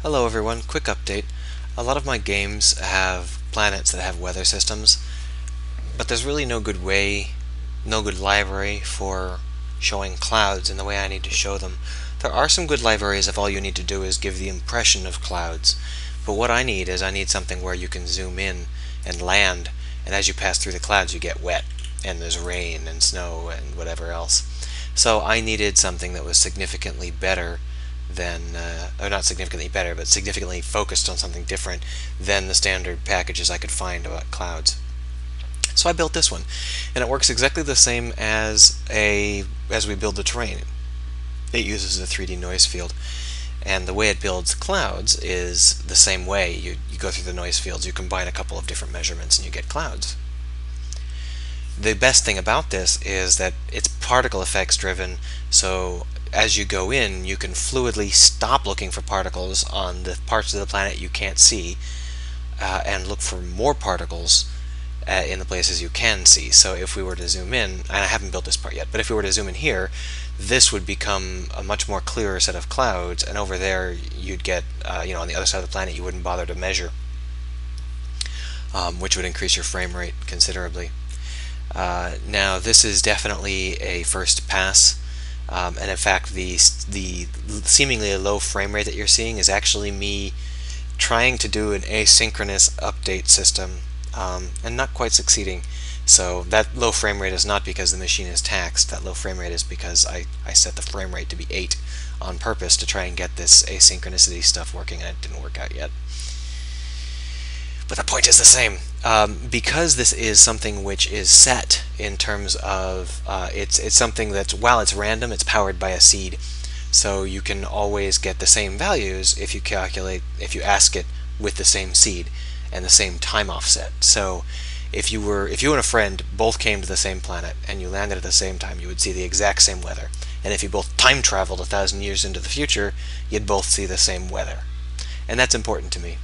Hello everyone, quick update. A lot of my games have planets that have weather systems, but there's really no good library for showing clouds in the way I need to show them. There are some good libraries if all you need to do is give the impression of clouds, but what I need something where you can zoom in and land, and as you pass through the clouds you get wet, and there's rain and snow and whatever else. So I needed something that was significantly better than, or not significantly better, but significantly focused on something different than the standard packages I could find about clouds. So I built this one, and it works exactly the same as we build the terrain. It uses a 3D noise field, and the way it builds clouds is the same way. You go through the noise fields, you combine a couple of different measurements, and you get clouds. The best thing about this is that it's particle effects driven, so as you go in, you can fluidly stop looking for particles on the parts of the planet you can't see, and look for more particles in the places you can see. So if we were to zoom in, and I haven't built this part yet, but if we were to zoom in here, this would become a much more clearer set of clouds, and over there you'd get, on the other side of the planet you wouldn't bother to measure, which would increase your frame rate considerably. Now this is definitely a first pass, and in fact the seemingly low frame rate that you're seeing is actually me trying to do an asynchronous update system, and not quite succeeding. So that low frame rate is not because the machine is taxed. That low frame rate is because I set the frame rate to be 8 on purpose to try and get this asynchronicity stuff working, and it didn't work out yet. But the point is the same. Because this is something which is set in terms of, it's something that's, while it's random, it's powered by a seed. So you can always get the same values if you ask it with the same seed and the same time offset. So if you and a friend both came to the same planet and you landed at the same time, you would see the exact same weather. And if you both time traveled 1,000 years into the future, you'd both see the same weather. And that's important to me.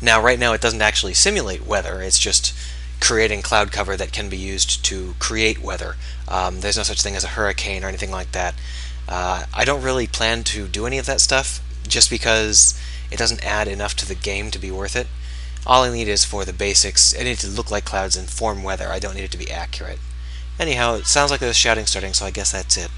Now, right now it doesn't actually simulate weather, it's just creating cloud cover that can be used to create weather. There's no such thing as a hurricane or anything like that. I don't really plan to do any of that stuff, just because it doesn't add enough to the game to be worth it. All I need is for the basics. I need to look like clouds and form weather. I don't need it to be accurate. Anyhow, it sounds like there's shouting starting, so I guess that's it.